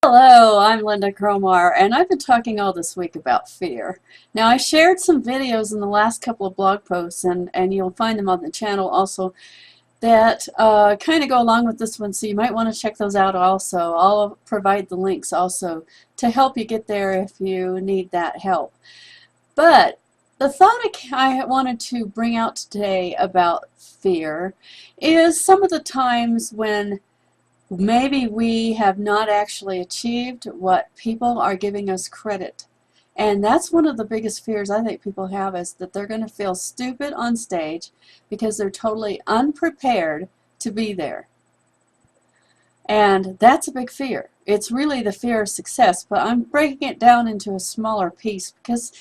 Hello, I'm Lynda Cromar, and I've been talking all this week about fear. Now, I shared some videos in the last couple of blog posts, and you'll find them on the channel also, that kind of go along with this one, so you might want to check those out also. I'll provide the links also to help you get there if you need that help. But the thought I wanted to bring out today about fear is some of the times when maybe we have not actually achieved what people are giving us credit. And that's one of the biggest fears I think people have, is that they're going to feel stupid on stage because they're totally unprepared to be there. And that's a big fear. It's really the fear of success, but I'm breaking it down into a smaller piece because,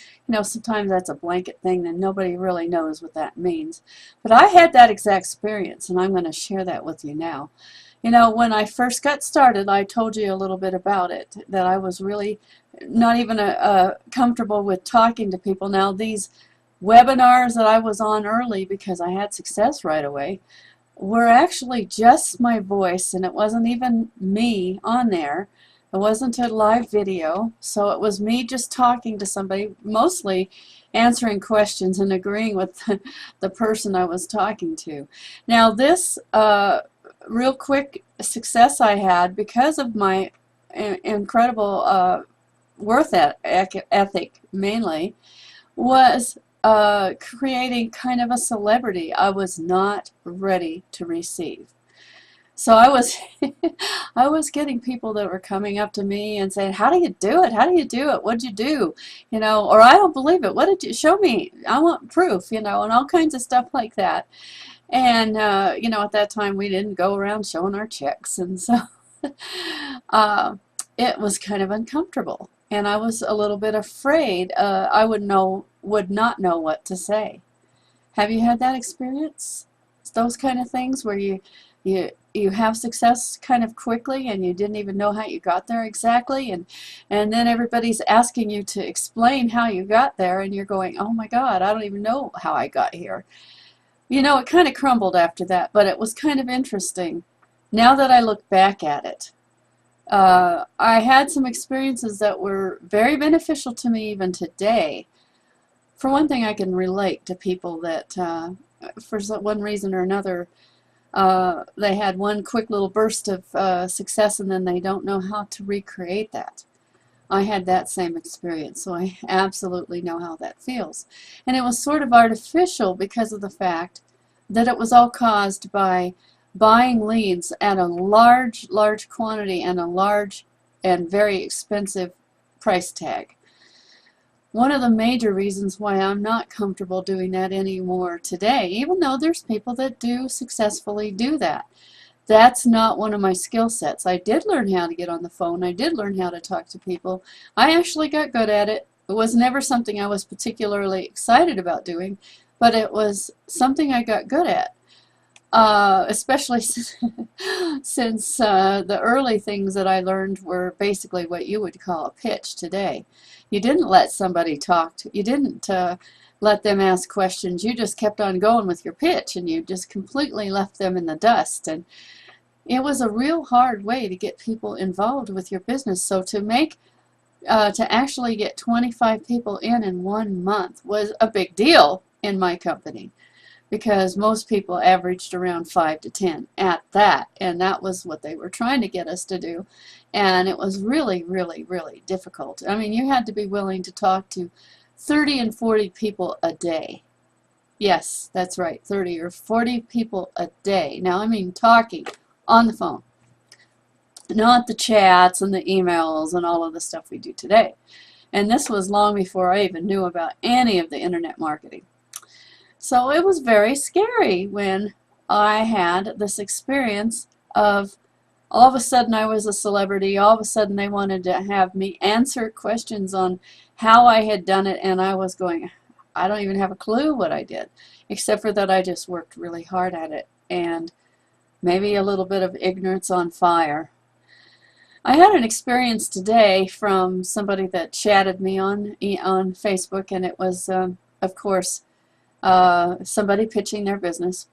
sometimes that's a blanket thing and nobody really knows what that means. But I had that exact experience, and I'm going to share that with you now. When I first got started, I told you a little bit about it, that I was really not even comfortable with talking to people. Now, these webinars that I was on early, because I had success right away, were actually just my voice, and it wasn't even me on there. It wasn't a live video, so it was me just talking to somebody, mostly answering questions and agreeing with the person I was talking to. Now, this real quick success I had because of my incredible worth ethic mainly was creating kind of a celebrity I was not ready to receive. So I was I was getting people that were coming up to me and saying, "How do you do it? How do you do it? What'd you do?" Or "I don't believe it. What did you show me? I want proof," and all kinds of stuff like that. And at that time we didn't go around showing our checks, and so it was kind of uncomfortable, and I was a little bit afraid I would not know what to say. Have you had that experience? Those kind of things where you have success kind of quickly and you didn't even know how you got there exactly, and then everybody's asking you to explain how you got there, and you're going, "Oh my God, I don't even know how I got here." It kind of crumbled after that, but it was kind of interesting. Now that I look back at it, I had some experiences that were very beneficial to me even today. For one thing, I can relate to people that, for one reason or another, they had one quick little burst of success and then they don't know how to recreate that. I had that same experience, so I absolutely know how that feels. And it was sort of artificial because of the fact that it was all caused by buying leads at a large quantity and a large and very expensive price tag. One of the major reasons why I'm not comfortable doing that anymore today, even though there's people that do successfully do that. That's not one of my skill sets. I did learn how to get on the phone. I did learn how to talk to people. I actually got good at it. It was never something I was particularly excited about doing, but it was something I got good at. Especially since the early things that I learned were basically what you would call a pitch today. You didn't let somebody talk. You didn't let them ask questions. You just kept on going with your pitch, and you just completely left them in the dust. And it was a real hard way to get people involved with your business. So to actually get 25 people in 1 month was a big deal in my company, because most people averaged around 5 to 10 at that, and that was what they were trying to get us to do. And it was really, really, really difficult. I mean, you had to be willing to talk to 30 and 40 people a day. Yes, that's right, 30 or 40 people a day. Now, I mean talking on the phone, not the chats and the emails and all of the stuff we do today. And this was long before I even knew about any of the internet marketing. So it was very scary when I had this experience of all of a sudden I was a celebrity. All of a sudden they wanted to have me answer questions on how I had done it, and I was going, I don't even have a clue what I did, except for that I just worked really hard at it, and maybe a little bit of ignorance on fire. I had an experience today from somebody that chatted me on Facebook, and it was, of course, somebody pitching their business.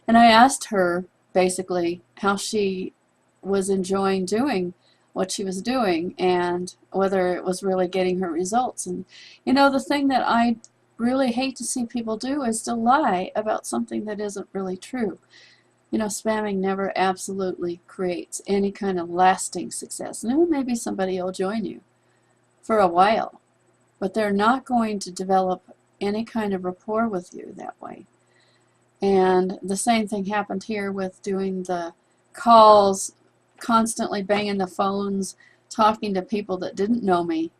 And I asked her basically how she was enjoying doing what she was doing and whether it was really getting her results. And you know, the thing that I really hate to see people do is to lie about something that isn't really true. You know, spamming never absolutely creates any kind of lasting success. And maybe somebody will join you for a while, but they're not going to develop any kind of rapport with you that way. And the same thing happened here with doing the calls, constantly banging the phones, talking to people that didn't know me.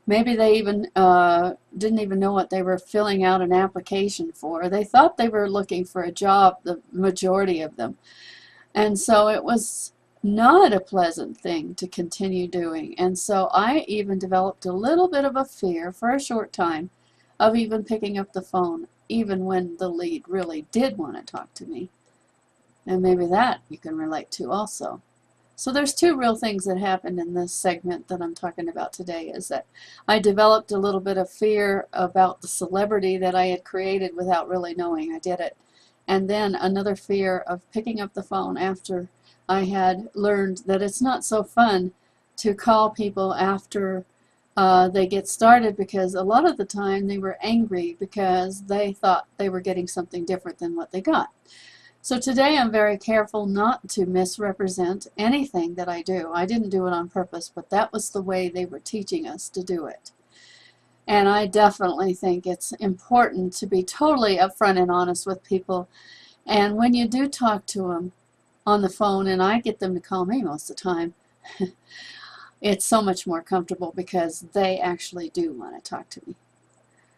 Maybe they even didn't even know what they were filling out an application for. They thought they were looking for a job, the majority of them. And so it was not a pleasant thing to continue doing. And so I even developed a little bit of a fear for a short time of even picking up the phone, even when the lead really did want to talk to me. And maybe that you can relate to also. So there's two real things that happened in this segment that I'm talking about today, is that I developed a little bit of fear about the celebrity that I had created without really knowing I did it. And then another fear of picking up the phone after I had learned that it's not so fun to call people after they get started, because a lot of the time they were angry because they thought they were getting something different than what they got. So today I'm very careful not to misrepresent anything that I do. I didn't do it on purpose, but that was the way they were teaching us to do it. And I definitely think it's important to be totally upfront and honest with people. And when you do talk to them on the phone, and I get them to call me most of the time, it's so much more comfortable because they actually do want to talk to me.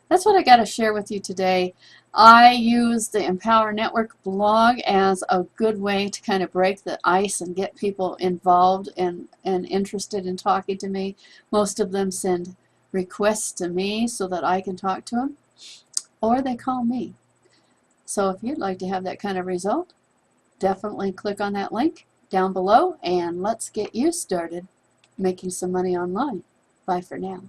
That's what I got to share with you today. I use the Empower Network blog as a good way to kind of break the ice and get people involved and interested in talking to me. Most of them send requests to me so that I can talk to them, or they call me. So if you'd like to have that kind of result, definitely click on that link down below and let's get you started making some money online. Bye for now.